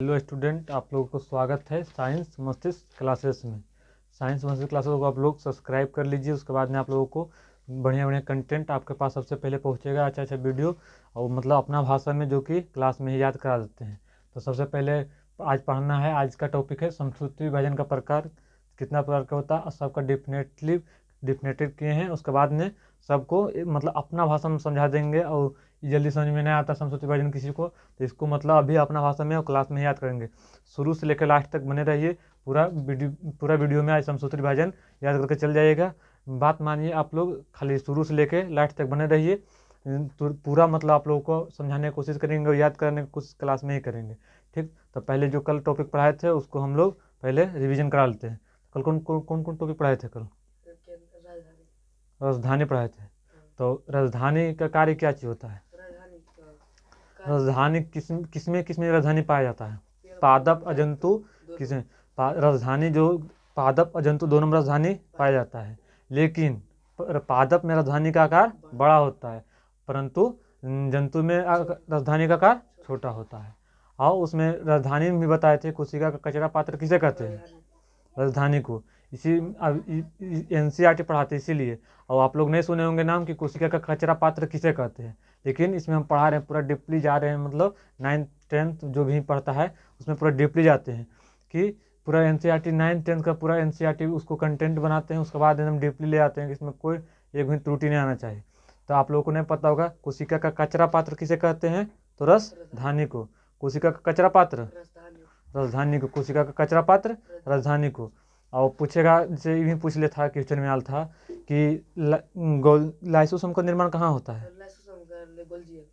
Hello student, आप लोगों को स्वागत है साइंस मस्तिष्क क्लासेस में। साइंस मस्तिष्क क्लासेस को आप लोग सब्सक्राइब कर लीजिए। उसके बाद में आप लोगों को बढ़िया बढ़िया कंटेंट आपके पास सबसे पहले पहुंचेगा, अच्छा अच्छा वीडियो, और मतलब अपना भाषा में, जो कि क्लास में ही याद करा देते हैं। तो सबसे पहले आज पढ़ना है। आज का टॉपिक है समश्रुति विभाजन का प्रकार, कितना प्रकार का होता है, सबका डिफिनेटिव किए हैं। उसके बाद में सबको मतलब अपना भाषा में समझा देंगे, और जल्दी समझ में नहीं आता समश्रुति विभाजन किसी को, तो इसको मतलब अभी अपना भाषा में और क्लास में याद करेंगे। शुरू से लेकर लास्ट तक बने रहिए। पूरा वीडियो में आज समश्रुति विभाजन याद करके चल जाइएगा। बात मानिए, आप लोग खाली शुरू से लेकर लास्ट तक बने रहिए। तो पूरा मतलब आप लोगों को समझाने की कोशिश करेंगे और याद करने की कोशिश क्लास में ही करेंगे। ठीक, तो पहले जो कल टॉपिक पढ़ाए थे उसको हम लोग पहले रिवीजन करा लेते हैं। कल कौन कौन कौन कौन टॉपिक पढ़ाए थे? कल राजधानी पढ़ाए थे। तो राजधानी का कार्य क्या चीज़ होता है? राजधानी किसमें राजधानी पाया जाता है? पादप अजंतु किसमें? राजधानी जो पादप अजंतु दोनों में राजधानी पाया जाता है, लेकिन पादप में राजधानी का आकार बड़ा होता है, परंतु जंतु में राजधानी का आकार छोटा होता है। और उसमें राजधानी में भी बताए थे, कोशिका का कचरा पात्र किसे कहते हैं? राजधानी को। इसी एनसीईआरटी पढ़ाते इसीलिए। और आप लोग नहीं सुने होंगे नाम कि कोशिका का कचरा पात्र किसे कहते हैं, लेकिन इसमें हम पढ़ा रहे हैं, पूरा डीपली जा रहे हैं। मतलब 9th 10th जो भी पढ़ता है उसमें पूरा डीपली जाते हैं कि पूरा एनसीईआरटी 9th 10th का पूरा एनसीईआरटी उसको कंटेंट बनाते हैं। उसके बाद एकदम डीपली ले आते हैं कि इसमें कोई एक भी त्रुटि नहीं आना चाहिए। तो आप लोगों को नहीं पता होगा कोशिका का कचरा पात्र किसे कहते हैं? तो राजधानी को। कोशिका का कचरा पात्र राजधानी को, कोशिका का कचरा पात्र राजधानी को। और पूछेगा, जैसे ये भी पूछ ले था, क्वेश्चन में आल था कि लाइसोसोम का निर्माण कहाँ होता है?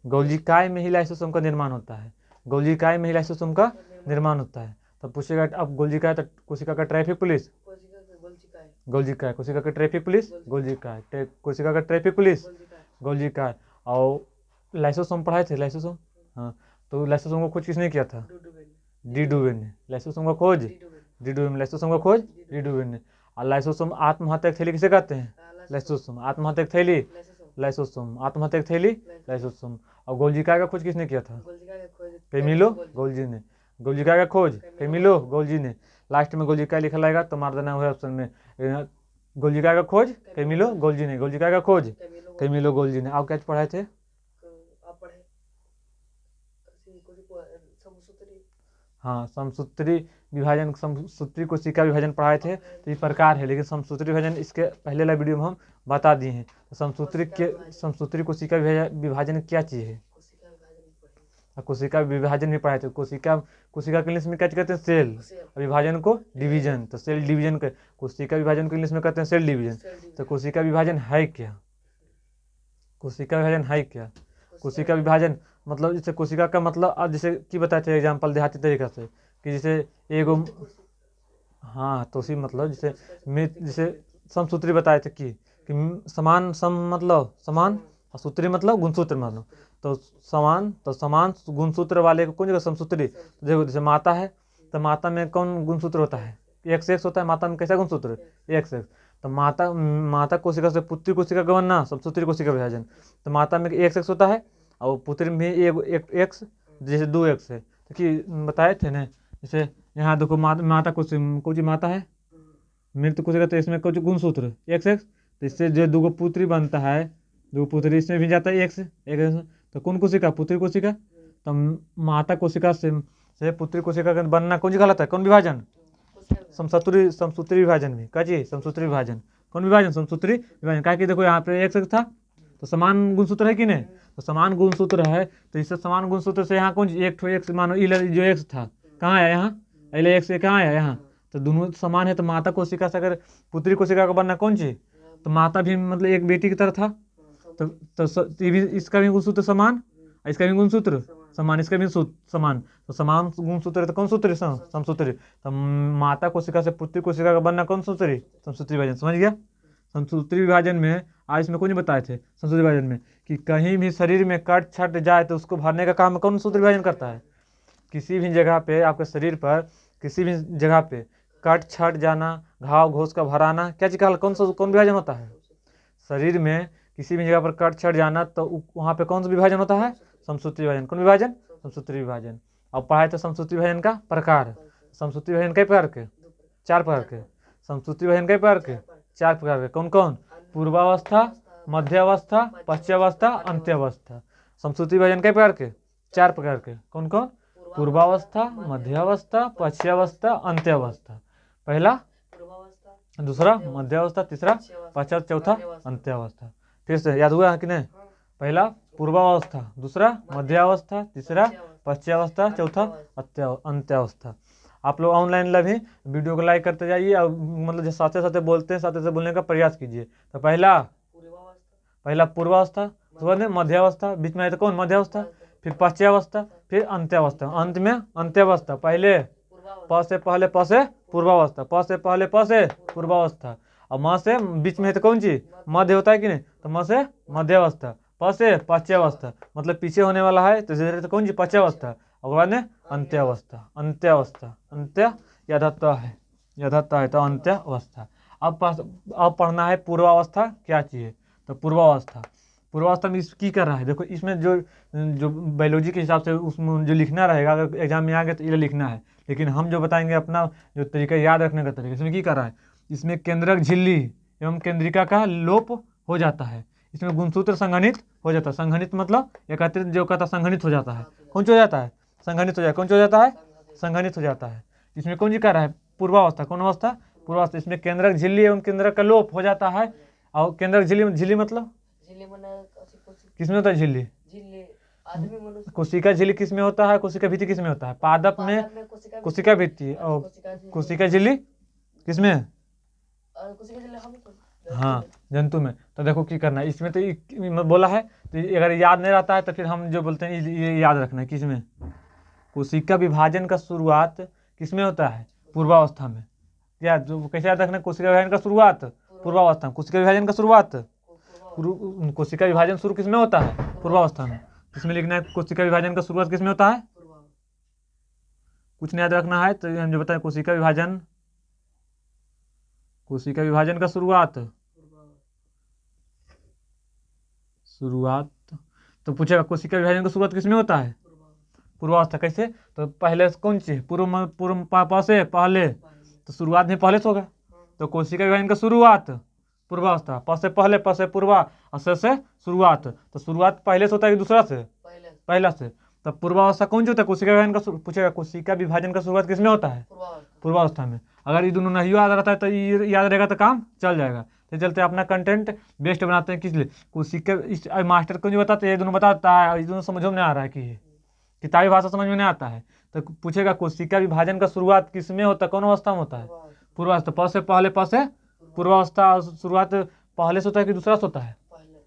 गोल्जिकाय में ही लाइसोसोम का निर्माण होता है। गोल्जिकाय में ही लाइसोसोम का निर्माण होता है। तब पूछेगा अब गोल्जिकाय तो कोशिका का ट्रैफिक पुलिस, गोल्जिकाय। कोशिका का ट्रैफिक पुलिस गोल्जिकाय, कोशिका का ट्रैफिक पुलिस गोल्जिकाय। और लाइसोसोम पढ़ाए थे, लाइसोसोम। हाँ, तो लाइसोसोम को खोज किसने किया था? डी डुवेन ने। लाइसोसोम का खोज डी डुवेन, लाइसोसोम का खोज डी डुवेन ने। और लाइसोसोम आत्महत्या थैली किसे कहते हैं? लाइसोसोम। आत्महत्या थैली लाइसोसोम, आत्महत्या थैली लाइसोसोम। और गोल्जिकाय का खोज किसने किया था? कैमिलो गोल्जी ने। गोल्जिकाय का खोज कैमिलो गोल्जी ने। लास्ट में गोल्जिकाय लिखा रहेगा तो मार देना हुआ ऑप्शन में। गोल्जिकाय का खोज कैमिलो गोल्जी ने, गोल्जिकाय का खोज कैमिलो गोल्जी ने। आप क्या पढ़ाए थे? हाँ, समसूत्री विभाजन, समसूत्री कोशिका विभाजन पढ़ाए थे। तो ये प्रकार है, लेकिन समसूत्री विभाजन इसके पहले वाला वीडियो में हम बता दिए हैं। तो समसूत्री कोशिका विभाजन क्या चीज़ है? कोशिका विभाजन भी पढ़ाए थे। कोशिका के इंग्लिश में क्या कहते हैं? सेल। विभाजन को डिवीजन, तो सेल डिवीजन का। कोशिका विभाजन को इंग्लिश में कहते हैं सेल डिवीजन। तो कोशिका विभाजन है क्या? कोशिका विभाजन है क्या? कोशिका विभाजन मतलब, जैसे कोशिका का मतलब अब जैसे कि बताए थे एग्जाम्पल देहाती तरीका से, कि जैसे एगो, हाँ, तो उसी मतलब जैसे समसूत्री बताए थे कि समान मतलब समान, और सूत्री मतलब गुणसूत्र मतलब। तो समान गुणसूत्र वाले को कौन जगह समसूत्री? तो देखो, जैसे माता है, तो माता में कौन गुणसूत्र होता है? XX होता है माता में। कैसा गुणसूत्र? XX। तो माता कोशिका से पुत्री कोशिका का बनना समसूत्री कोशिका विभाजन। तो माता में XX होता है, और पुत्री में एक X, जैसे 2X है। तो कि बताए थे ना, जैसे यहाँ देखो माता कोई माता है, मृत कोशिका, तो इसमें कुछ गुणसूत्र XX। तो इससे जो दो पुत्री बनता है, दो पुत्री, इसमें भी जाता है X एक। तो कौन कोशिका? पुत्री कोशिका। तो माता कोशिका से पुत्री कोशिका का बनना कौन सी गलत है? कौन विभाजन? समसूत्री विभाजन भी का जी, समसूत्री विभाजन। कौन विभाजन? समसूत्री विभाजन। क्या कि देखो यहाँ पे XX था, तो समान गुणसूत्र है कि नहीं? तो समान गुणसूत्र है, तो इससे समान गुणसूत्र से यहाँ कौन एक ठो X मानो, जो X था कहाँ आया? यहाँ X कहाँ आया? यहाँ। तो दोनों समान है, तो माता कोशिका से अगर पुत्री कोशिका का बनना कौन चीज? तो माता भी मतलब एक बेटी की तरह था। तो इसका भी गुणसूत्र समान, इसका भी गुणसूत्र समान, इसका भी समान। तो समान गुणसूत्र तो कौन सूत्र? समसूत्री। तो माता कोशिका से पुत्री कोशिका का बनना कौन सूत्री? समसूत्री विभाजन। समझ गया? समसूत्री विभाजन में आज इसमें कौन बताए थे? समसूत्री विभाजन में कि कहीं भी शरीर में कट छट जाए तो उसको भरने का काम कौन सूत्र विभाजन करता है? किसी भी जगह पे, आपके शरीर पर किसी भी जगह पे कट छट जाना, घाव घोष का भराना, क्या चीज का कौन विभाजन होता है? शरीर में किसी भी जगह पर कट छट जाना, तो वहाँ पे कौन सा विभाजन होता है? समसूत्री विभाजन। कौन विभाजन? समसूत्री विभाजन। अब पढ़ाए थे समसूत्री विभाजन का प्रकार। समसूत्री विभाजन कई प्रकार के? 4 प्रकार के। समसूत्री विभाजन कई प्रकार के? 4 प्रकार के। कौन कौन? पूर्वावस्था, मध्यावस्था, पश्चावस्था, अंत्यावस्था। समसूत्री विभाजन कई प्रकार के? 4 प्रकार के। कौन कौन? पूर्वावस्था, मध्यावस्था, पश्चावस्था, अंत्यावस्था। पहला, दूसरा मध्यावस्था, तीसरा पश्चात, चौथा अंत्यावस्था। फिर से याद हुआ है कि नहीं? पहला पूर्वावस्था, दूसरा मध्यावस्था, तीसरा पश्चावस्था, चौथा अंत्यावस्था। आप लोग ऑनलाइन ला भी वीडियो को लाइक करते जाइए और मतलब साथ साथ बोलते हैं, साथ साथ बोलने का प्रयास कीजिए। तो पहला पूर्वावस्था, उसके बाद मध्यावस्था, बीच में आए तो कौन? मध्यावस्था, फिर पश्चावस्था, फिर अंत्यावस्था, अंत में अंत्यावस्था। पहले प से पहले प से पूर्वावस्था, प से पहले प से पूर्वावस्था, और म से बीच में है तो कौन चीज? मध्य होता है कि नहीं? तो म से मध्यावस्था, प से पश्चावस्था, मतलब पीछे होने वाला है तो कौन चीज? पश्चावस्था। और बाद में अंत्यावस्था। अंत्यावस्था, अंत्य यथातः है, यथातः है तो अंत्यावस्था। अब पढ़ना है पूर्वावस्था क्या चीज है। तो पूर्वावस्था में की कर रहा है, देखो इसमें जो बायोलॉजी के हिसाब से उसमें जो लिखना रहेगा, अगर एग्जाम में आ गया तो ये लिखना है, लेकिन हम जो बताएंगे अपना जो तरीका याद रखने का तरीका, इसमें की कर रहा है, इसमें केंद्रक झिल्ली एवं केंद्रिका का लोप हो जाता है, इसमें गुणसूत्र संघनित हो जाता है। संघनित मतलब एकत्रित जो कहता संघनित हो जाता है। कौन सा हो जाता है? संघनित हो जाए। कौन सा हो जाता है? संघनित हो जाता है। इसमें कौन जी कर रहा है? पूर्वावस्था। कौन अवस्था? पूर्वावस्था। इसमें केंद्रक झिल्ली एवं केंद्रक का लोप हो जाता है। और केंद्रक झिल्ली मतलब किसमें होता है? झिल्ली कोशिका झिल्ली किसमें होता है? कोशिका भित्ति किसमें होता है? पादप में कोशिका भित्ति, और कोशिका झिल्ली किसमें? हाँ, जंतु में। तो देखो की करना है इसमें, तो बोला है तो अगर याद नहीं रहता है तो फिर हम जो बोलते हैं ये याद रखना है। किसमें? कोशिका विभाजन का शुरुआत किसमें होता है? पूर्वावस्था में। क्या जो कैसे याद रखना है? कोशिका विभाजन का शुरुआत पूर्वावस्था में। कोशिका विभाजन का शुरुआत कोशिका विभाजन शुरू किसमें होता है? पूर्वावस्था में। इसमें लिखना है कोशिका विभाजन का शुरुआत किसमें होता है? कुछ नहीं याद रखना है तो हम जो बताएं कोशिका विभाजन का शुरुआत तो पूछेगा कोशिका विभाजन का शुरुआत किसमें होता है? पूर्वावस्था। कैसे? तो पहले कौन सी? पूर्व से पहले, तो शुरुआत में पहले से होगा, तो कोशिका विभाजन का शुरुआत पूर्वावस्था। प से पहले, प से पूर्वा, और से शुरुआत। तो शुरुआत पहले से होता है कि दूसरा से? पहला से। तो पूर्वावस्था कौन जो होता है? कोशिका विभाजन का पूछेगा कोशिका विभाजन का शुरुआत किसमें होता है? पूर्वावस्था में। अगर ये दोनों नहीं याद रहता है तो ये याद रहेगा तो काम चल जाएगा। तो चलते अपना कंटेंट बेस्ट बनाते हैं। किस लिए? कोशिका मास्टर को जो बताते हैं ये दोनों बताता है, ये दोनों समझ में नहीं आ रहा है कि किताबी भाषा समझ में नहीं आता है, तो पूछेगा कोशिका विभाजन का शुरुआत किसमें होता है? कौन अवस्था में होता है? पूर्वावस्था। प से पहले, प से पूर्वावस्था। शुरुआत पहले से होता है कि दूसरा से होता है?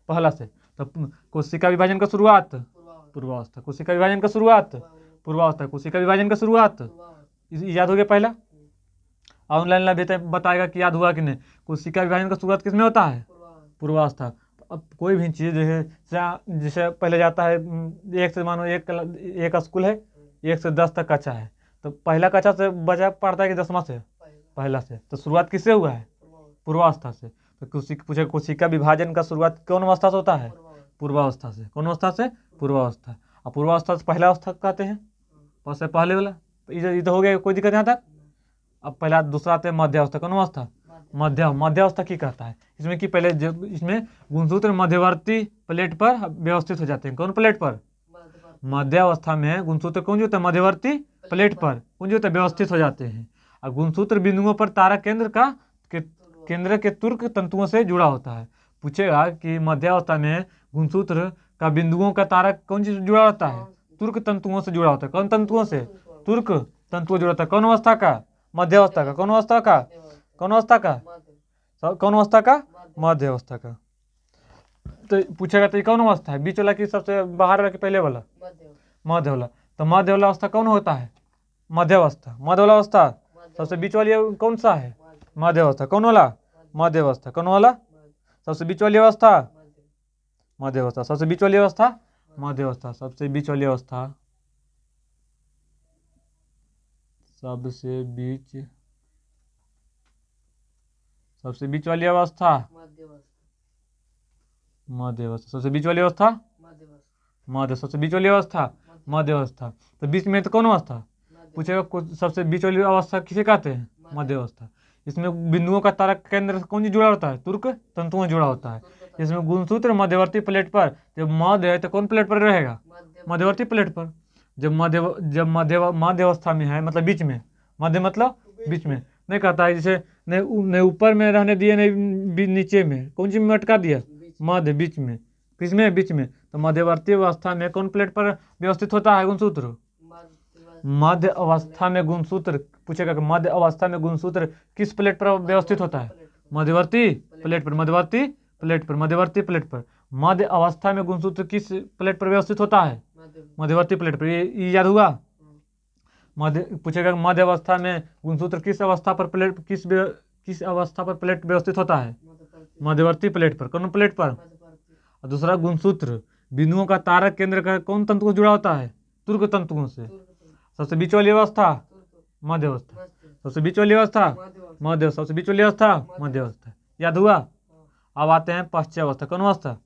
पहला से। तो कोशिका विभाजन का शुरुआत पूर्वावस्था। कोशिका विभाजन का शुरुआत पूर्वावस्था। कोशिका विभाजन का शुरुआत याद हो गया पहला। ऑनलाइन बताएगा कि याद हुआ कि नहीं। कोशिका विभाजन का शुरुआत किसमें होता है? पूर्वावस्था। अब कोई भी चीज़ जैसे पहले जाता है एक से, मानो एक स्कूल है 1 से 10 तक कक्षा है, तो पहला कक्षा से बचा पढ़ता है कि 10वां से? पहला से। तो शुरुआत किससे हुआ है? पूर्वावस्था से। तो पूछे कोशिका विभाजन का शुरुआत कौन अवस्था से होता है? पूर्वावस्था से। कौन अवस्था से? पूर्वावस्था। और पूर्वावस्था से पहला अवस्था कहते हैं, से पहले वाला। तो ये तो हो गया, कोई दिक्कत यहाँ तक। अब पहला दूसरा आते हैं मध्यावस्था। कौन अवस्था? मध्यावस्था की कहता है इसमें कि पहले इसमें गुणसूत्र मध्यवर्ती प्लेट पर व्यवस्थित हो जाते हैं। कौन प्लेट पर? मध्यावस्था में गुणसूत्र कौन जो होता है? मध्यवर्ती प्लेट पर कौन जो होता है? व्यवस्थित हो जाते हैं। और गुणसूत्र बिंदुओं पर तारा केंद्र के तुर्क तंतुओं से जुड़ा होता है। पूछेगा कि मध्यावस्था में गुणसूत्र का बिंदुओं का तारा कौन चीज से जुड़ा होता है? तुर्क तंतुओं से जुड़ा होता है। कौन तंतुओं से? तुर्क तंतुओं जुड़ा होता है। कौन अवस्था का? मध्यावस्था का। कौन अवस्था का? कौन अवस्था का? कौन अवस्था का? मध्यावस्था का। तो पूछेगा तो कौन अवस्था है? बीच वाला की सबसे बाहर वाला कि पहले वाला? मध्य वाला। तो मध्य वाला अवस्था कौन होता है? मध्यावस्था। मध्य वाला अवस्था सबसे बीच वाली कौन सा है? मध्यावस्था। कौन वाला? मध्यावस्था। कौन वाला? सबसे बीच वाली अवस्था? मध्यावस्था। सबसे बीच वाली अवस्था? मध्यावस्था। सबसे बीच वाली अवस्था सबसे बीच वाली अवस्था मध्यावस्था। सबसे बीच वाली अवस्था मध्य। सबसे बीच वाली अवस्था मध्य अवस्था। तो बीच में तो कौन अवस्था पूछेगा, सबसे बीच वाली अवस्था किसे कहते हैं, मध्य अवस्था। इसमें बिंदुओं का तारा केंद्र से कौन चीज जुड़ा होता है, तुर्क तंतुओं जुड़ा होता है। इसमें गुणसूत्र मध्यवर्ती प्लेट पर, जब मध्य है तो कौन प्लेट पर रहेगा, मध्यवर्ती प्लेट पर। जब मध्य अवस्था में है मतलब बीच में, मध्य मतलब बीच में नहीं कहता है, जैसे नहीं ऊपर में रहने दिए नहीं नीचे में, कौन चीज में अटका दिया, मध्य बीच में, किस में, बीच में। तो मध्यवर्ती अवस्था में कौन प्लेट पर व्यवस्थित होता है गुणसूत्र, मध्य अवस्था में गुणसूत्र पूछेगा कि मध्य अवस्था में गुणसूत्र किस प्लेट पर व्यवस्थित होता है, मध्यवर्ती प्लेट पर, मध्यवर्ती प्लेट पर, मध्यवर्ती प्लेट पर। मध्य अवस्था में गुणसूत्र किस प्लेट पर व्यवस्थित होता है, मध्यवर्ती प्लेट पर। ये याद हुआ। मध्य पूछेगा मध्य अवस्था में गुणसूत्र किस अवस्था पर प्लेट, किस अवस्था पर प्लेट व्यवस्थित होता है, मध्यवर्ती प्लेट पर, कौन प्लेट पर। और दूसरा गुणसूत्र बिंदुओं का तारक केंद्र का कौन तंतु से जुड़ा होता है, तुर्क तंतुओं से। सबसे बीच वाली अवस्था मध्य अवस्था, सबसे बीच वाली अवस्था मध्य, सबसे बीच वाली अवस्था मध्य अवस्था। याद हुआ। अब आते हैं पश्चावस्था, कौन अवस्था,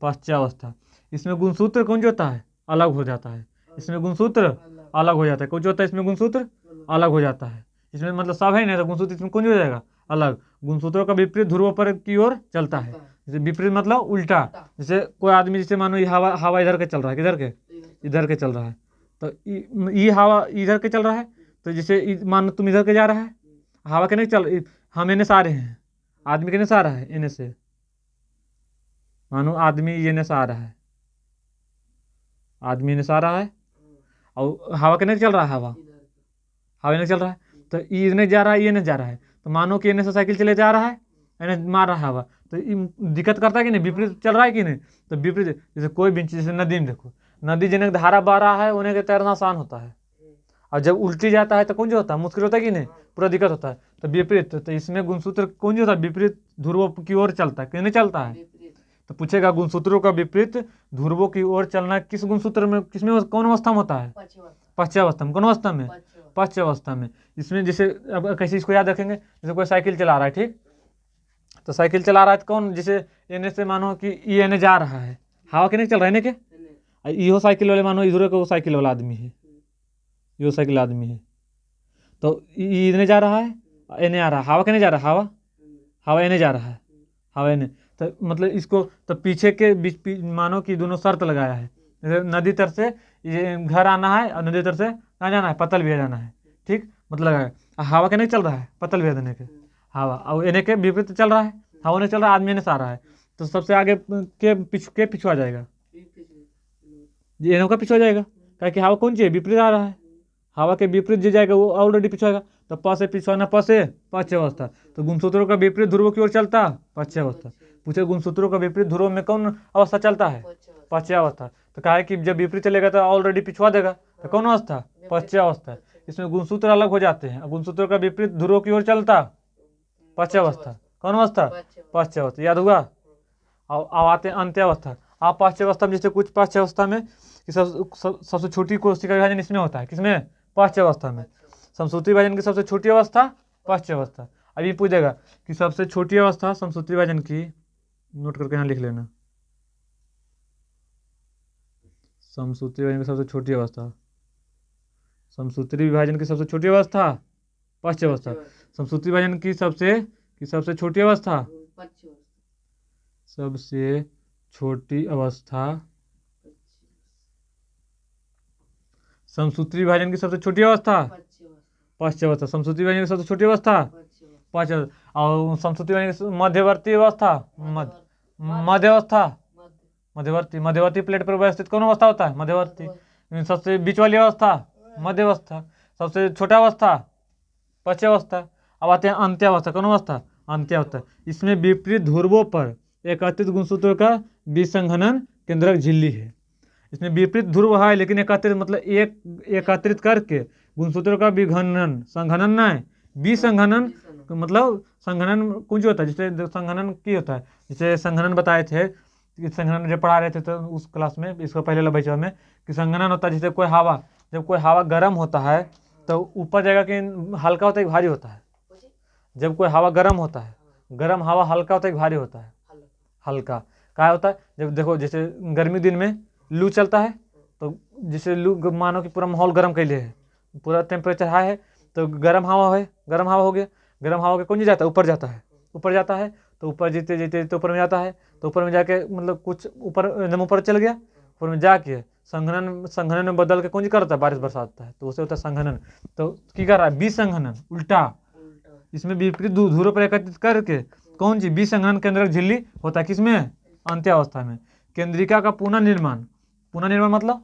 पश्चावस्था। इसमें गुणसूत्र कौन जो होता है, अलग हो जाता है। इसमें गुणसूत्र अलग हो जाता है, कौन जो होता है, इसमें गुणसूत्र अलग हो जाता है। इसमें मतलब सब है नहीं तो गुणसूत्र इसमें कौन हो जाएगा, अलग। गुणसूत्रों का विपरीत ध्रुवों पर की ओर चलता है। जैसे विपरीत मतलब उल्टा, जैसे कोई आदमी, जैसे मानो ये हवा हवा इधर के चल रहा है, किधर के, इधर के चल रहा है, तो ये हवा इधर के चल रहा है, तो जैसे मानो तुम इधर के जा रहा है, हवा के नहीं चल, हम एने से आ रहे हैं, आदमी के से आ रहा है एने से, मानो आदमी ये ने से आ रहा है, आदमी ने से आ रहा है, और हवा के नहीं चल रहा है, हवा नहीं चल रहा है, तो ये नहीं जा रहा है, ये नहीं जा रहा है, तो मानो कि एने से साइकिल चले जा रहा है, एने मार रहा है हवा, तो दिक्कत करता है कि नहीं, विपरीत चल रहा है कि नहीं। तो विपरीत, जैसे कोई भी, जैसे नदी में देखो, नदी जिन्हें धारा बह रहा है उन्हें के तैरना आसान होता है, और जब उल्टी जाता है तो कौन जो होता है, मुश्किल होता है कि नहीं, पूरा दिक्कत होता है। तो विपरीत, तो इसमें गुणसूत्र कौन जो होता है, विपरीत ध्रुवों की ओर चलता है कि नहीं चलता है। तो पूछेगा गुणसूत्रों का विपरीत ध्रुवों की ओर चलना किस गुणसूत्र में, किसमें, कौन अवस्था में होता है, पश्चावस्था में, कौन अवस्था में, पश्चावस्था में। इसमें जैसे अब कैसे इसको याद रखेंगे, जैसे कोई साइकिल चला रहा है, ठीक, तो साइकिल चला रहा है तो कौन, जैसे एने से मानो कि ये एने जा रहा है, हवा के नहीं चल रहा है, के इहो साइकिल वाले मानो इधर को साइकिल वाला आदमी है, यो साइकिल आदमी है, तो इधर जा रहा है, एने आ रहा है, हवा के नहीं जा रहा है, हवा एने जा रहा है, हवा एने, तो मतलब इसको, तो पीछे के बीच मानो कि दोनों शर्त लगाया है, जैसे नदी तर से ये घर आना है और नदी तर से कहाँ जाना है, पतल भी जाना है, ठीक, मतलब लगाया। हवा के नहीं चल रहा है, पतल भी देने के, हवा और एने के विपरीत चल रहा है, हवा नहीं चल रहा है, आदमी एने से आ रहा है, तो सबसे आगे के पिछुआ जाएगा, ये एनों का पिछुआ जाएगा, क्या कि हवा कौन चाहिए, विपरीत आ रहा है, हवा के विपरीत जो जाएगा वो ऑलरेडी पिछुआएगा, तो प से पिछुआना, प से पश्चावस्था। तो गुणसूत्रों का विपरीत ध्रुव की ओर चलता पश्चावस्था। पूछे गुणसूत्रों का विपरीत ध्रुव में कौन अवस्था चलता है, पश्चावस्था। तो कहा है कि जब विपरीत चलेगा तो ऑलरेडी पिछुआ देगा, तो कौन अवस्था, पश्चावस्था। इसमें गुणसूत्र अलग हो जाते हैं, गुणसूत्रों का विपरीत ध्रुव की ओर चलता पश्चावस्था, कौन अवस्था, पश्चावस्था। याद हुआ। अब आते हैं अंत्यावस्था। आप पश्चावस्था में जैसे कुछ पश्चावस्था में सबसे छोटी कोशिका विभाजन इसमें होता है, किसमें, पश्चावस्था में। समसूत्री विभाजन की सबसे छोटी अवस्था पश्चावस्था। अभी पूछेगा कि सबसे छोटी अवस्था समसूत्री विभाजन की, नोट करके यहाँ लिख लेना, समसूत्री विभाजन की सबसे छोटी अवस्था, समसूत्री विभाजन की सबसे छोटी अवस्था पश्चावस्था। समसूत्री विभाजन की सबसे छोटी अवस्था, सबसे छोटी अवस्था, समसूत्री विभाजन की सबसे छोटी अवस्था पश्चावस्था। समसूत्री विभाजन की सबसे छोटी अवस्था पश्चावस्था। और समसूत्री विभाजन की मध्यवर्ती अवस्था, मध्यावस्था, मध्यवर्ती प्लेट पर व्यवस्थित कौन अवस्था होता है, मध्यवर्ती। सबसे बीच वाली अवस्था मध्यावस्था, सबसे छोटा अवस्था पश्चावस्था। अब आते हैं अंत्यावस्था, कौन अवस्था, अंत्यावस्था। इसमें विपरीत ध्रुवों पर एकत्रित गुणसूत्रों का विसंघनन केंद्रक झिल्ली है। इसमें विपरीत ध्रुव है लेकिन एकत्रित मतलब एकत्रित करके गुणसूत्रों का विघनन, संघनन नहीं, विसंघनन, मतलब संघनन कुछ होता है, जैसे संघनन की होता है, जैसे संघनन बताए थे, संघनन जब पढ़ा रहे थे तो उस क्लास में, इसको पहले वाला बैच में, कि संघनन होता है जैसे कोई हवा, जब कोई हवा गर्म होता है तो ऊपर जाएगा कि हल्का होता है कि भारी होता है। जब कोई हवा गर्म होता है, गर्म हवा हल्का होता है कि भारी होता है, हल्का। क्या होता है, जब देखो जैसे गर्मी दिन में लू चलता है तो जिसे मानो कि पूरा माहौल गर्म कैले है, पूरा टेम्परेचर हाई है, तो गर्म हवा है, गर्म हवा हो गया, गर्म हवा के कौन जाता है, ऊपर जाता है, ऊपर जाता है, तो ऊपर जीते जीते जीते ऊपर में जाता है, तो ऊपर में जाके मतलब कुछ ऊपर एकदम ऊपर चल गया, ऊपर में जाके संघनन में बदल के कौन जी करता है, बारिश बरसात होता है, तो उसे होता है संघनन। तो की कर रहा है, विसंघनन, उल्टा, इसमें विपरीत ध्रुवों पर एकत्रित करके कौन सी विसंघनन केंद्रक झिल्ली होता है, किसमें, अंत्यावस्था में। केंद्रिका का पुनः निर्माण, पुनः निर्माण मतलब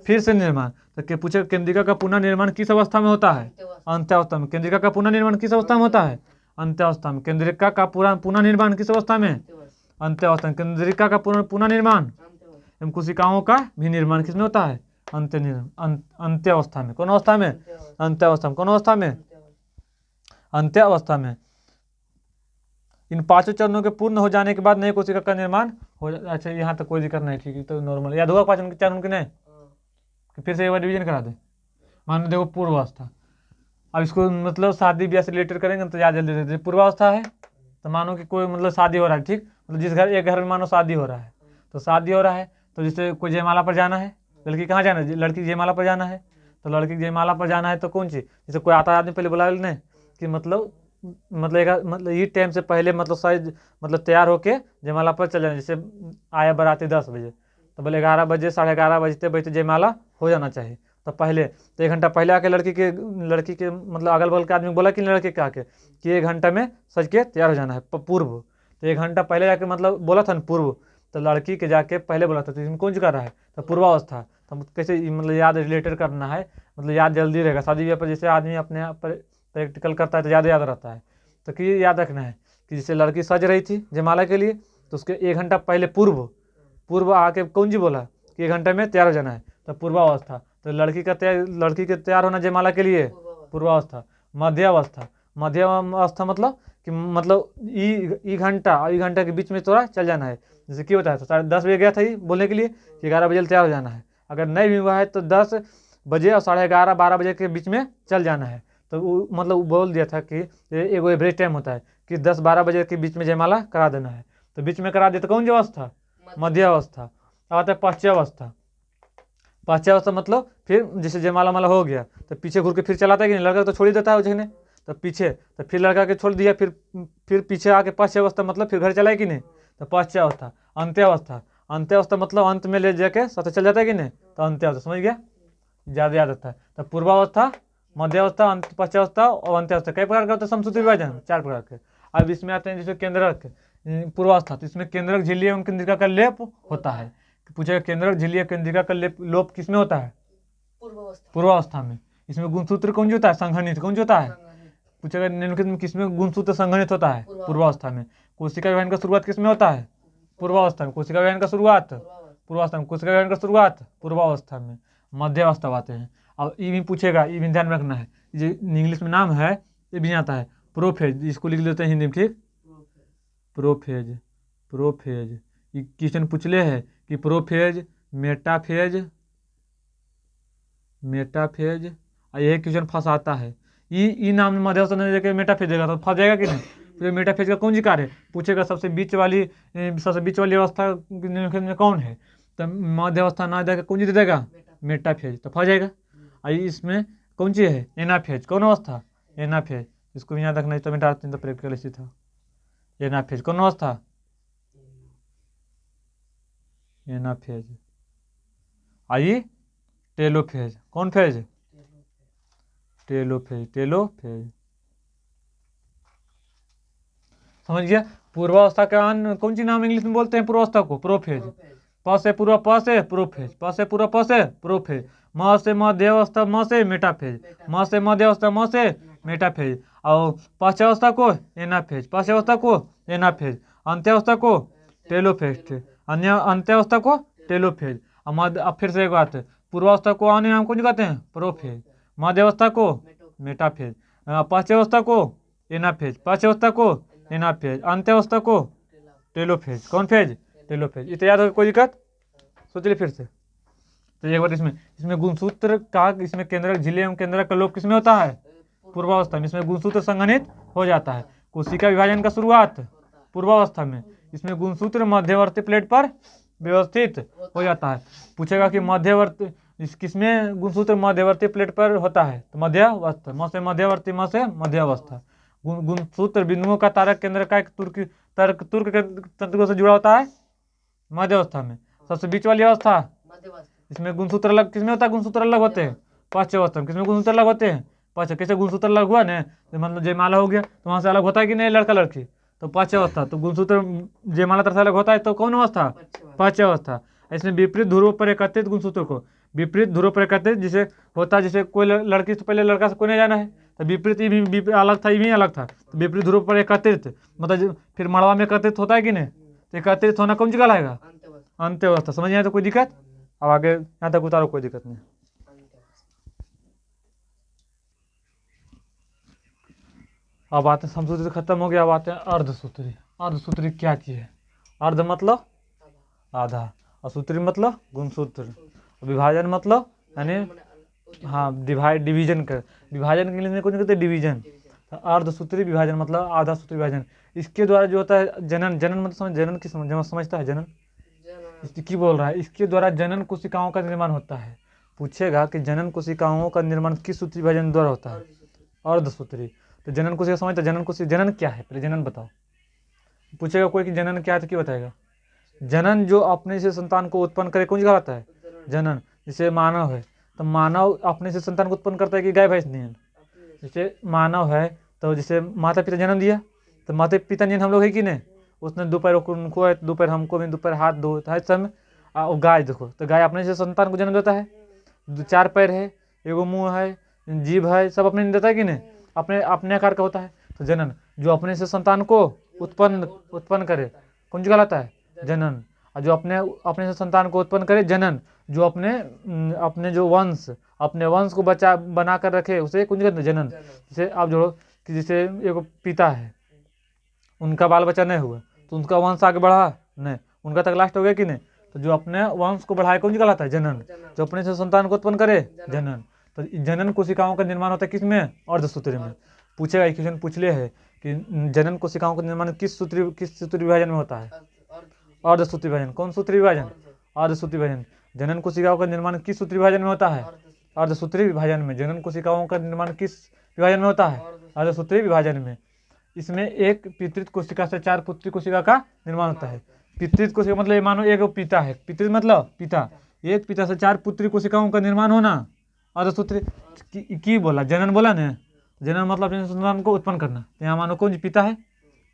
फिर से निर्माण, तो पूछे केंद्रिका का पुनः निर्माण किस अवस्था में होता है, अंत्यावस्था में। केंद्रिका का पुनः निर्माण किस अवस्था में होता है, अंत्यावस्था में। केंद्रिका का पुनः निर्माण किस अवस्था में, अंत्यावस्था में। केंद्रिका का पुनः निर्माण एवं कोशिकाओं का भी निर्माण किसमें होता है, अंत्यावस्था में। कौन अवस्था में, अंत्यावस्था में। कौन अवस्था में, अंत्यावस्था में। इन पांचों चरणों के पूर्ण हो जाने के बाद नई कोशिका का निर्माण हो जाता है। अच्छा, यहाँ तक कोई दिक्कत नहीं, ठीक है, तो नॉर्मल याद होगा पांचों चरण के नहीं, कि फिर से एक बार रिवीजन करा दे। मान लो देखो पूर्वावस्था, अब इसको मतलब शादी ब्याह से रिलेटेड करेंगे तो याद जल्दी रहते। पूर्वावस्था है तो मानो कि कोई मतलब शादी हो रहा है, ठीक, मतलब जिस घर, एक घर में मानो शादी हो रहा है, तो शादी हो रहा है तो जैसे कोई जयमाला पर जाना है, लड़की कहाँ जाना है, लड़की जयमाला पर जाना है, तो लड़की जयमाला पर जाना है तो कौन सी, जैसे कोई आता आदमी पहले बुला लेने कि मतलब ये टाइम से पहले मतलब शायद मतलब तैयार होके जयमाला पर चल जाना। जैसे आया बाराती 10 बजे, तो बोले 11 बजे 11:30 बजते बजते जयमाला हो जाना चाहिए, तो पहले तो 1 घंटा पहले आके लड़की के मतलब अगल बगल के आदमी बोला कि लड़के के आके कि 1 घंटा में सज के तैयार हो जाना है पूर्व, तो 1 घंटा पहले जाके मतलब बोला था ना पूर्व, तो लड़की के जाके पहले बोला था, तो इसमें कौन सी कर रहा है, तो पूर्वावस्था। तो कैसे मतलब याद रिलेटेड करना है, मतलब याद जल्दी रहेगा। शादी ब्याह पर जैसे आदमी अपने आप पर प्रैक्टिकल करता है तो ज़्यादा याद रहता है, तो कि याद रखना है कि जैसे लड़की सज रही थी जयमाला के लिए, तो उसके 1 घंटा पहले पूर्व आके कौन जी बोला कि 1 घंटे में तैयार हो जाना है, तो पूर्वावस्था। तो लड़की के तैयार होना जयमाला के लिए पूर्वावस्था। मध्यावस्था, मध्यावस्था मतलब कि मतलब ई घंटा के बीच में थोड़ा चल जाना है। जैसे क्या होता है, तो 10:30 बजे गया था ये बोलने के लिए कि 11 बजे तैयार हो जाना है, अगर नहीं भी हुआ है तो 10 बजे और 11:30 12 बजे के बीच में चल जाना है। तो वो मतलब बोल दिया था कि एक एवरेज टाइम होता है कि 10-12 बजे के बीच में जयमाला करा देना है, तो बीच में करा दिया तो कौन सी अवस्था, मध्यावस्था। अब आता है पश्चावस्था। पश्चावस्था मतलब फिर जैसे जयमाला माला हो गया तो पीछे घूर के फिर चलाता है कि नहीं, लड़का तो छोड़ ही देता है उसने, तो पीछे तो फिर लड़का के छोड़ दिया, फिर पीछे आके पश्चावस्था मतलब फिर घर चला है कि नहीं, तो पश्चावस्था। अंत्यावस्था, अंत्यावस्था मतलब अंत में ले जाके साथ चल जाता है कि नहीं, तो अंत्यावस्था। समझ गया, ज़्यादा याद आता है। तो पूर्वावस्था, मध्यावस्था, पश्चावस्था और अंत्यावस्था। कई प्रकार का होता है समसूत्री विभाजन, 4 प्रकार के। अब इसमें आते हैं जैसे केंद्रक पूर्वावस्था, तो इसमें केंद्रक झिल्ली एवं केंद्रिका का लेप होता है। पूछेगा केंद्रक झिल्ली या केंद्रिका का लोप किसमें होता है, पूर्वावस्था में। इसमें गुणसूत्र कौन जो होता है, संघनित कौन जो होता है। पूछेगा निम्नलिखित में किसमें गुणसूत्र संघनित होता है, पूर्वावस्था में। कोशिका विभाजन का शुरुआत किसमें होता है, पूर्वावस्था में। कोशिका विभाजन का शुरुआत पूर्वावस्था में, कोशिका विभाजन का शुरुआत पूर्वावस्था में। मध्यावस्था आते हैं। अब ये भी पूछेगा, ये भी ध्यान में रखना है, जो इंग्लिश में नाम है ये भी आता है प्रोफेज, इसको लिख लेते हैं हिंदी में, ठीक, प्रोफेज। ये क्वेश्चन पूछले है कि प्रोफेज, मेटाफेज और यही क्वेश्चन फंसाता है। ई नाम में मध्यावस्था नहीं देकर मेटाफेज देगा तो फंस जाएगा कि नहीं। फिर मेटाफेज का कौन सी कार्य है, पूछेगा सबसे बीच वाली अवस्था निम्नलिखित में कौन है, तो मध्यावस्था ना देगा कौन सी दे देगा, मेटाफेज, तो फंस जाएगा। और इसमें कौन सी है, एनाफेज। कौन अवस्था, एनाफेज। इसको भी याद रखना है, तो मिटा तो प्रैक्टिकल इसी था। एनाफेज कौन अवस्था, एनाफेज। आई टेलोफेज। कौन फेज, टेलोफेज। समझ गया। पूर्वावस्था का कौन सी नाम इंग्लिश में बोलते हैं पूर्वावस्था को, प्रोफेज। प से पूर्व प से प्रोफेज, प से पूर्व प से प्रोफेज, म से मध्यावस्था म से मेटाफेज, म से मध्यावस्था म से मेटाफेज, और पश्चावस्था को एनाफेज, पश्चावस्था को एनाफेज, अंत्यावस्था को टेलोफेज, अंत्यावस्था को टेलोफेज। अब फिर से एक बात है, पूर्वावस्था को अन्य नाम कौन कहते हैं, प्रोफेज। मध्यावस्था को मेटाफेज, पश्चावस्था को एनाफेज, पश्चावस्था को एनाफेज, अंत्यावस्था को टेलोफेज। कौन फेज, टेलोफेज। इतना याद होगा, कोई दिक्कत, सोच ली फिर से। तो एक बार इसमें गुणसूत्र का, इसमें केंद्रक झिल्ली एवं केंद्रक का लोप किसमें होता है, पूर्वावस्था में। इसमें गुणसूत्र संघनित हो जाता है। कोशिका विभाजन का शुरुआत पूर्वावस्था में। इसमें गुणसूत्र मध्यवर्ती प्लेट पर व्यवस्थित हो जाता है। पूछेगा कि मध्यवर्ती किसमें गुणसूत्र मध्यवर्ती प्लेट पर होता है, तो मध्यावस्था, म से मध्यवर्ती, म से मध्यावस्था। गुणसूत्र बिंदुओं का तारक केंद्र का एक तुर्क के तंत्रों से जुड़ा होता है मध्यावस्था में। सबसे बीच वाली अवस्था इसमें गुणसूत्र अलग किसमें होता है, गुणसूत्र अलग होते हैं पाच्यावस्था में। किसमें गुणसूत्र अलग होते हैं, पाच्य। कैसे गुणसूत्र अलग हुआ ना, तो मतलब जयमाला हो गया तो वहाँ से अलग होता है कि नहीं लड़का लड़की, तो पाच्यावस्था। तो गुणसूत्र जयमाला तरह से अलग होता है तो कौन अवस्था, पाच्यावस्था। इसमें विपरीत ध्रुवों पर एकत्रित गुणसूत्रों को, विपरीत ध्रुवों पर एकत्रित जिसे होता है, जैसे कोई लड़की से पहले लड़का से कोई नहीं जाना है, तो विपरीत ये भी अलग था, ये भी अलग था, तो विपरीत ध्रुव पर एकत्रित, मतलब फिर मड़वा में एकत्रित होता है कि नहीं, तो एकत्रित होना कौन सी कहलाएगा, अंत्यावस्था। समझ आए तो कोई दिक्कत, अब आगे यहाँ तक उतारो, कोई दिक्कत नहीं। अब आते हैं समसूत्री खत्म हो गया, अब आते हैं अर्धसूत्री। अर्धसूत्री क्या चीज है, अर्ध मतलब आधा, और सूत्री मतलब गुणसूत्र, विभाजन मतलब यानी हाँ डिवीजन कर, विभाजन के इंग्लिश में कुछ कहते हैं डिवीजन। तो अर्धसूत्री विभाजन मतलब आधा सूत्री विभाजन। इसके द्वारा जो होता है जनन, जनन मतलब समझ, जनन की समझता है, जनन की बोल रहा है, इसके द्वारा जनन कोशिकाओं का निर्माण होता है। पूछेगा कि जनन कोशिकाओं का निर्माण किस सूत्री विभाजन द्वारा होता है, अर्धसूत्री। तो जनन कोशिका समझता, जनन कोशिका, जनन क्या है पहले जनन बताओ। पूछेगा कोई कि जनन क्या है तो क्या बताएगा, जनन जो अपने से संतान को उत्पन्न करे कौन कहलाता है, जनन। जैसे मानव है तो मानव अपने से संतान को उत्पन्न करता है कि गाय भैंस नहीं है। जैसे मानव है तो जैसे माता पिता जन्म दिया, तो माता पिता नहीं हम लोग है कि नहीं, उसने दोपहर उनको है, दोपहर हमको भी, दोपहर हाथ धो है समय। गाय देखो, तो गाय अपने से संतान को जन्म देता है, 4 पैर है, एगो मुँह है, जीभ है, सब अपने देता है कि नहीं, अपने अपने आकार का होता है। तो जनन जो अपने से संतान को उत्पन्न करे कौन सी कहलाता है, जनन। और जो अपने से संतान को उत्पन्न करे, जनन। जो अपने जो अपने वंश को बचा बना कर रखे उसे कौन कहते हैं, जनन। जैसे आप जोड़ो कि जैसे एक पिता है, उनका बाल बच्चा नहीं हुआ तो उनका वंश आगे बढ़ा नहीं, उनका तक लास्ट हो गया कि नहीं, तो जो अपने वंश को बढ़ाए कौन सी कहलाता है, जनन। जो अपने से संतान को उत्पन्न करे, जनन। तो जनन कोशिकाओं का निर्माण होता है किसमें, अर्धसूत्री में। पूछेगा एक क्वेश्चन पूछ ले है कि जनन कोशिकाओं का निर्माण किस सूत्री विभाजन में होता है, अर्धसूत्री विभाजन। कौन सूत्री विभाजन, अर्धसूत्री विभाजन। जनन कोशिकाओं का निर्माण किस सूत्री विभाजन में होता है, अर्धसूत्री विभाजन में। जनन कोशिकाओं का निर्माण किस विभाजन में होता है, अर्धसूत्री विभाजन में। इसमें एक पितृत कोशिका से 4 पुत्री कोशिका का निर्माण होता है। पितृत कोशिका मतलब ये मानो एक पिता है, पितृत मतलब पिता, एक पिता से 4 पुत्री कोशिकाओं का निर्माण होना, अर्धसूत्री की बोला, जनन बोला ना, जनन मतलब अपने संतान को उत्पन्न करना। तो यहाँ मानो कौन पिता है,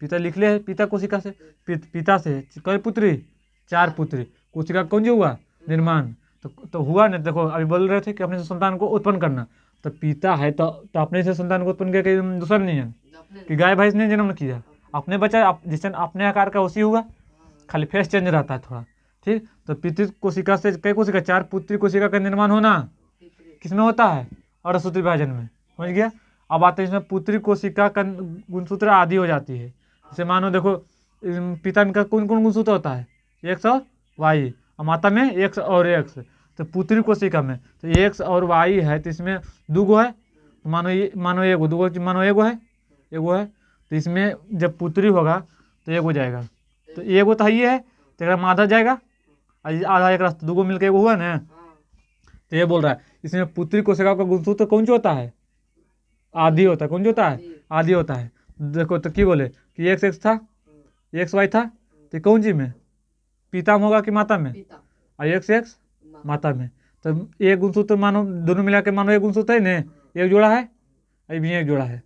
पिता लिख ले, पिता कोशिका से, पिता से कई पुत्री, 4 पुत्री कोशिका कौन जो हुआ, निर्माण। तो हुआ ना, देखो अभी बोल रहे थे कि अपने से संतान को उत्पन्न करना, तो पिता है तो अपने से संतान को उत्पन्न किया, दूसरा नहीं है कि गाय भैंस ने जन्म किया, अपने बच्चा जिस अपने आकार का उसी हुआ, खाली फेस चेंज रहता है थोड़ा, ठीक। तो पितृ कोशिका से कई कोशिका, 4 पुत्री कोशिका का निर्माण होना किसमें होता है, अर्धसूत्री विभाजन में, समझ गया। अब आते हैं इसमें पुत्री कोशिका का गुणसूत्र आदि हो जाती है। जैसे मानो देखो पिता का कौन कौन गुणसूत्र होता है, X और Y, और माता में X और X। तो पुत्री कोशिका में तो X और Y है, तो इसमें 2 है, मानो एगो, 2 मानो एगो है, तो इसमें जब पुत्री होगा तो एगो जाएगा, तो एगो तो ये है, तो एक आधा जाएगा, आधा एक रास्ता, 2 मिलकर एगो हुआ ना। तो ये बोल रहा है इसमें पुत्री कोशिका का गुणसूत्र कौन सा होता है, आदि होता है। कौन जो होता है, आदि होता है। देखो तो क्या बोले कि X था, XY था, तो कौन जी में, पिता में होगा कि माता में, और X माता में। तो एक गुणसूत्र मानो दोनों मिला के मानो एक गुणसूत्र है ना, एक जोड़ा है, अभी भी एक जोड़ा है,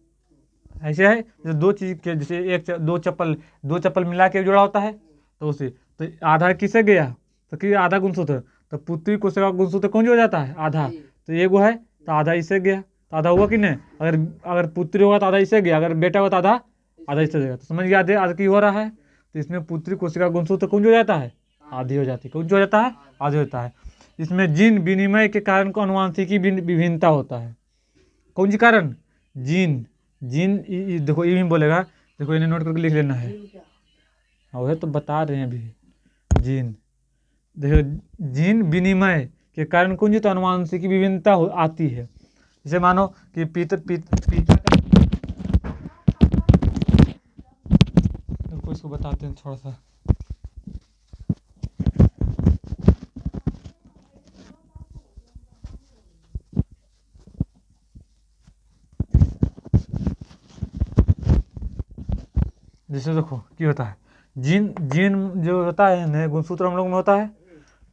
ऐसे है। जैसे 2 चीज़ के, जैसे 2 चप्पल मिला के एक जोड़ा होता है, तो उसे तो आधा किसे गया, तो कि आधा गुणसूत्र। तो पुत्री कोशिका गुणसूत्र कौन जो हो जाता है, आधा। तो एगो है तो आधा इससे गया, तो आधा हुआ कि नहीं। अगर पुत्री होगा तो आधा इससे गया, अगर बेटा होगा तो आधा इससे जाएगा। तो समझ गया आधा की हो रहा है। तो इसमें पुत्री कोशिका गुणसूत्र कौन जो हो जाता है, आधी हो जाती है। कौन जो हो जाता है, आधी होता है। इसमें जीन विनिमय के कारण को अनुवांशिकी विभिन्नता होता है। कौन सी कारण, जीन देखो ये भी बोलेगा, देखो इन्हें नोट करके लिख लेना है, वह तो बता रहे हैं अभी। जीन देखो, जीन विनिमय के कारण कौन सी, तो अनुवांशिकी विभिन्नता आती है। जैसे मानो कि पिता का, इसको बताते हैं थोड़ा सा। जैसे देखो क्या होता है, जीन जीन जो होता है गुणसूत्र हम लोग में होता है,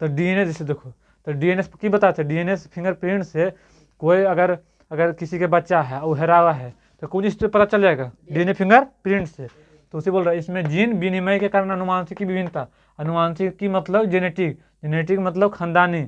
तो डीएनए जैसे देखो, तो डीएनए की बताते हैं, डीएनए फिंगरप्रिंट से कोई अगर अगर किसी के बच्चा है वो हेरा हुआ है तो कौन चीज़ से पता चल जाएगा, डीएनए फिंगरप्रिंट से। तो उसे बोल रहा है इसमें जीन विनिमय के कारण अनुवांशिक की विभिन्नता, अनुवांशिक की मतलब जेनेटिक, जेनेटिक मतलब खानदानी।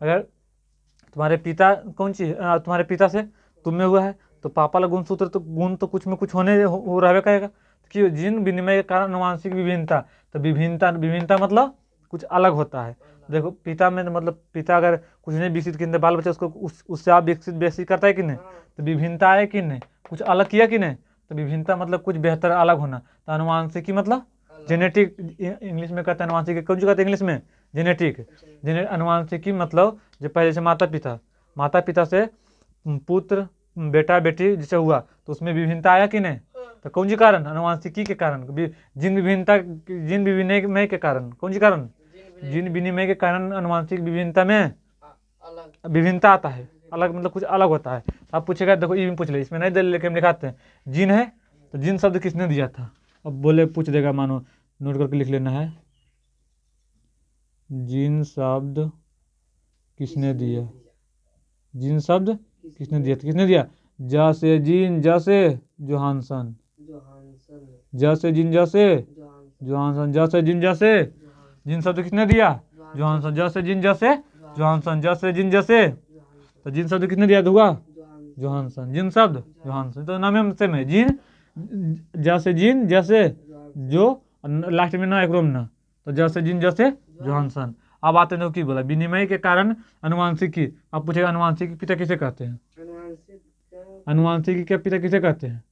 अगर तुम्हारे पिता तुम्हारे पिता से तुम में हुआ है तो पापा का गुणसूत्र तो गुण तो कुछ में कुछ होने हो रहबे करेगा, कि जीन विनिमय के कारण अनुवांशिक विभिन्नता। तो विभिन्नता विभिन्नता मतलब कुछ अलग होता है। देखो पिता में मतलब पिता अगर कुछ नहीं विकसित किए बाल बच्चा उसको उससे आप विकसित करता है कि नहीं, तो विभिन्नता है कि नहीं, कुछ अलग किया कि नहीं, तो विभिन्नता मतलब कुछ बेहतर अलग होना। तो अनुवांशिकी मतलब जेनेटिक, इंग्लिश में कहते हैं अनुवांशिकी, कौन सी कहते हैं इंग्लिश में, जेनेटिक। अनुवांशिकी मतलब जो पहले से माता पिता से पुत्र बेटा बेटी जैसे हुआ तो उसमें विभिन्नता आया कि नहीं, तो कौन सी कारण, अनुवांशिकी के कारण, जीन विभिन्नता, जीन विनिमय के कारण, कौन सी कारण, जीन विनिमय के कारण अनुवांशिक विभिन्नता में विभिन्नता आता है, अलग मतलब कुछ अलग होता है। आप पूछेगा, देखो ये भी पूछ ले, इसमें नहीं दे लेके हम लिखाते हैं जीन है, तो जीन शब्द किसने दिया था, अब बोले पूछ देगा, मानो नोट करके लिख लेना है, जीन शब्द किसने दिया, जीन शब्द किसने दिया, किसने दिया, जैसे जीन जैसे जोहानसन, जैसे जीन जैसे जोहानसन, जैसे जीन जैसे, जीन शब्द किसने दिया, जोहानसन, जैसे जीन जैसे जोहानसन, जैसे जीन जैसे, तो जीन शब्द किसने दिया होगा, जोहानसन, जीन शब्द जोहानसन, तो नाम सेम है, जीन जैसे जीन जैसे जो लास्ट में ना एक रोम ना, तो जैसे जीन जैसे जोहानसन। अब आते हैं की बोला विनिमय के कारण अनुवांशिकी, आप पूछेगा अनुवांशिकी पिता किसे कहते हैं, अनुवांशिकी के पिता किसे कहते हैं,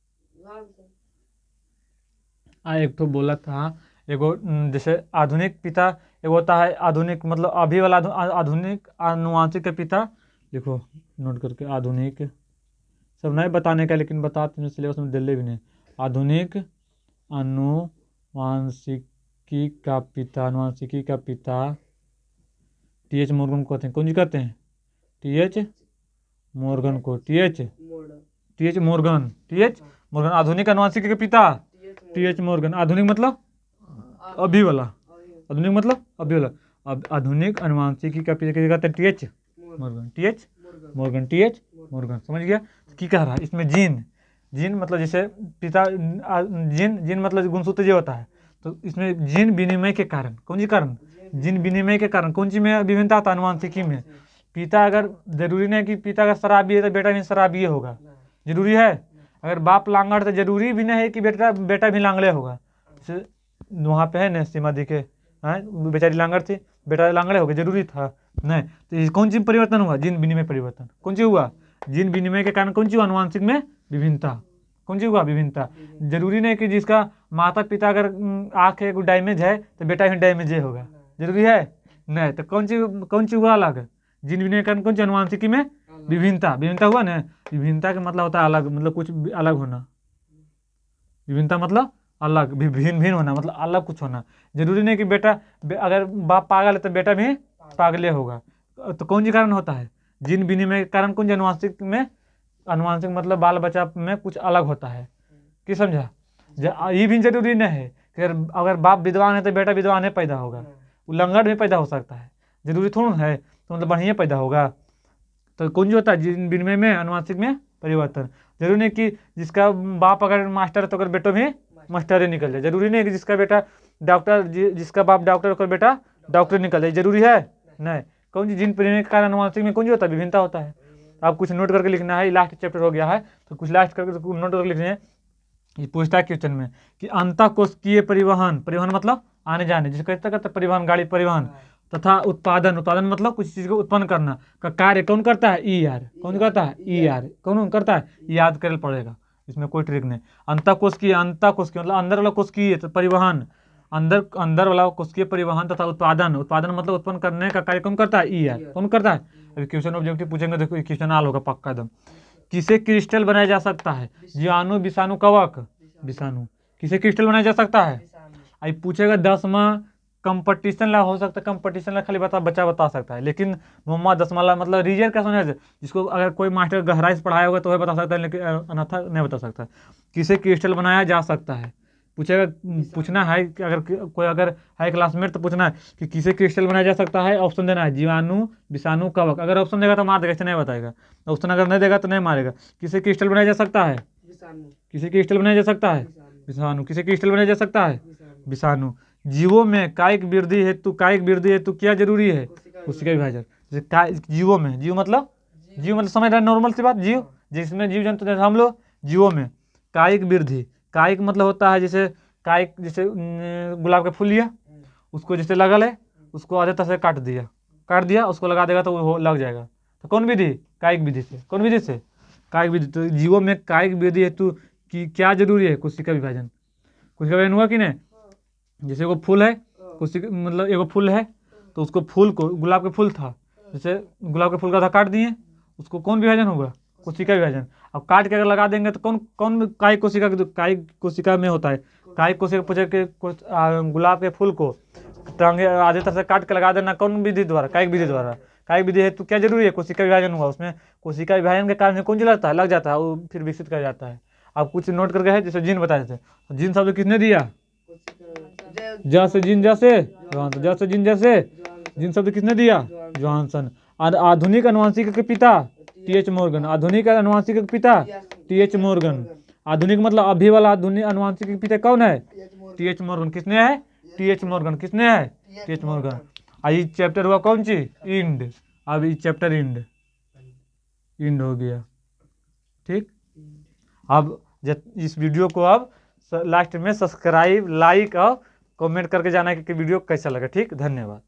एक तो बोला था एगो जैसे आधुनिक पिता एगो होता है, आधुनिक मतलब अभी वाला आधुनिक अनुवांशिक के पिता, देखो नोट करके, आधुनिक सब नहीं बताने का लेकिन बताते हैं सिलेबस में दिल्ली भी नहीं, आधुनिक अनुवांशिकी का पिता, अनुवांशिकी का पिता टी एच मॉर्गन को कहते हैं, कौन जी कहते हैं, टी एच मॉर्गन को, टी एच मॉर्गन आधुनिक अनुवांशिकी के पिता टी एच मॉर्गन, आधुनिक मतलब अभी वाला, आधुनिक मतलब अभी वाला, अब आधुनिक अनुवांशिकी का पिता कहते हैं T H Morgan, T H Morgan, T H Morgan, समझ गया। की कह रहा है इसमें जीन, जीन मतलब जैसे पिता जीन, जीन मतलब गुणसूत्र जो होता है, तो इसमें जीन विनिमय के कारण, कौन सी कारण, जीन विनिमय के कारण कौन सी में विभिन्नता आता है, अनुवांशिकी में। पिता अगर जरूरी नहीं कि पिता अगर शराबी है तो बेटा भी शराबी होगा, जरूरी है, अगर बाप लांगड़ तो जरूरी भी नहीं है कि बेटा भी लांगड़े होगा। जैसे वहाँ पे है ना सीमा दी के, बेचारी लांगड़ थी, बेटा लांगड़े हो गए, जरूरी था नहीं, तो ये कौन सी परिवर्तन हुआ, जीन विनिमय परिवर्तन, कौन सी हुआ, जीन विनिमय के कारण कौन सी हुआ, अनुवांशिक में विभिन्नता, कौन सी हुआ, विभिन्नता। जरूरी नहीं कि जिसका माता पिता अगर आँख एक डैमेज है तो बेटा भी डैमेज होगा, जरूरी है नहीं, तो कौन सी हुआ अलग, जीन विनिमय के कारण कौन सी, अनुवांशिकी में विभिन्नता, विभिन्नता हुआ ना, विभिन्नता का मतलब होता है अलग, मतलब कुछ अलग होना, विभिन्नता मतलब अलग, भिन्न भिन्न होना मतलब अलग कुछ होना, जरूरी नहीं कि बेटा अगर बाप पागल है तो बेटा भी पागले होगा, तो कौन सी कारण होता है, जीन विनिमय के कारण कौन सी, अनुवांशिक में, अनुवांशिक मतलब बाल बच्चा में कुछ अलग होता है, कि समझा। ये भी जरूरी नहीं है कि अगर बाप विद्वान है तो बेटा विद्वान है पैदा होगा, उल्लंघन भी पैदा हो सकता है, जरूरी थोड़ा है तो मतलब बढ़िया पैदा होगा। तो कौन जो होता है जीन विनिमय में, अनुवांशिक में परिवर्तन, जरूरी नहीं कि जिसका बाप अगर मास्टर है तो अगर बेटो भी मास्टर ही निकल जाए, जरूरी नहीं कि जिसका बेटा डॉक्टर, जिसका बाप डॉक्टर होकर बेटा डॉक्टर निकल जाए, जरूरी है नहीं, कौन सी जीन विनिमय के कारण अनुवांशिक में कौन जो होता है, विभिन्नता होता है। आप कुछ नोट करके लिखना है, लास्ट चैप्टर हो गया है तो कुछ लास्ट करके नोट करके लिखना है। ये पूछता है क्वेश्चन में कि अंतःकोशिकीय परिवहन, परिवहन मतलब आने जाने, जिसे कहते कहते परिवहन, गाड़ी परिवहन, तथा उत्पादन, उत्पादन मतलब कुछ चीज को उत्पन्न करना का कार्य कौन करता है, ई आर, कौन करता है, ई आर, कौन करता है, याद कर पड़ेगा, इसमें कोई ट्रिक नहीं। अंतःकोशिकीय, अंतःकोशिकीय मतलब अंदर वाला कोशिकीय तो परिवहन, अंदर वाला कोशिकीय परिवहन तथा उत्पादन, उत्पादन मतलब उत्पन्न करने का कार्य कौन करता है, ई आर, कौन करता है। अभी क्वेश्चन ऑब्जेक्टिव पूछेंगे, देखो क्वेश्चन आल होगा पक्का एकदम, किसे क्रिस्टल बनाया जा सकता है, जीवाणु, विषाणु, कवक, विषाणु, किसे क्रिस्टल बनाया जा सकता है। अब पूछेगा 10वां कंपटीशन ला हो सकता है, कंपटीशन ला खाली बच्चा बता सकता है, लेकिन मोहम्मद 10वां ला मतलब रीजन क्या समझ, जिसको अगर कोई मास्टर गहराई से पढ़ाया होगा तो वह बता सकता है, लेकिन अन्यथा नहीं बता सकता। किसे क्रिस्टल बनाया जा सकता है, पूछेगा, पूछना है कि अगर कोई अगर है क्लासमेट तो पूछना है कि किसे क्रिस्टल बनाया जा सकता है, ऑप्शन देना है जीवाणु, विषाणु, कवक। अगर ऑप्शन देगा तो मार देगा, इसे नहीं बताएगा। ऑप्शन अगर नहीं देगा तो नहीं मारेगा। किसे क्रिस्टल बनाया जा सकता है, किसे क्रिस्टल बनाया जा सकता है, विषाणु। किसे क्रिस्टल बनाया जा सकता है, विषाणु। जीवों में कायिक वृद्धि हेतु क्या जरूरी है, कोशिका विभाजन। जैसे जीवों में, जीव मतलब समझ रहे नॉर्मल सी बात, जीव जिसमें जीव जंतु जैसे हम लोग, जीवों में कायिक वृद्धि, कायिक मतलब होता है जैसे कायिक, जैसे गुलाब का फूल लिया, उसको जैसे लगल है, उसको आधे तरह से काट दिया उसको लगा देगा तो वो लग जाएगा। तो कौन विधि, कायिक विधि से। कौन विधि से, कायिक विधि। तो जीवों में कायिक वृद्धि हेतु की क्या जरूरी है, कोशिका विभाजन। कोशिका विभाजन हुआ कि नहीं। जैसे वो फूल है, कोशिका मतलब एगो फूल है, तो उसको फूल को, गुलाब का फूल था, जैसे गुलाब का फूल का था, काट दिए, उसको कौन विभाजन होगा, कोशिका विभाजन। अब काट के अगर लगा देंगे तो कौन कौन कायिक कोशिका में होता है। कायिक कोशिका पूछे कि गुलाब के फूल को टांगे आधे तरह से काट के लगा देना, कौन विधि द्वारा, कायिक विधि द्वारा। कायिक विधि है तो क्या जरूरी है, कोशिका विभाजन हुआ। उसमें कोशिका विभाजन के कारण कौन लगता है, लग जाता है, वो फिर विकसित कर जाता है। आप कुछ नोट करके है, जैसे जीन बताए थे, जीन शब्द किसने दिया, जैसे जीन, जैसे जैसे जीन, जैसे जीन शब्द किसने दिया, जॉनसन। आधुनिक अनुवांशिक के पिता टीएच मॉर्गन। आधुनिक अनुवांशिक के पिता टीएच मॉर्गन। आधुनिक मतलब अभी वाला आधुनिक अनुवांशिक के पिता कौन है, टीएच मॉर्गन। किसने है, टीएच मॉर्गन। किसने है, टीएच मॉर्गन। आई चैप्टर हुआ कौन सी, इंड। अब ये चैप्टर इंड हो गया, ठीक। अब इस वीडियो को अब लास्ट में सब्सक्राइब, लाइक और कमेंट करके जाना कि वीडियो कैसा लगा, ठीक। धन्यवाद।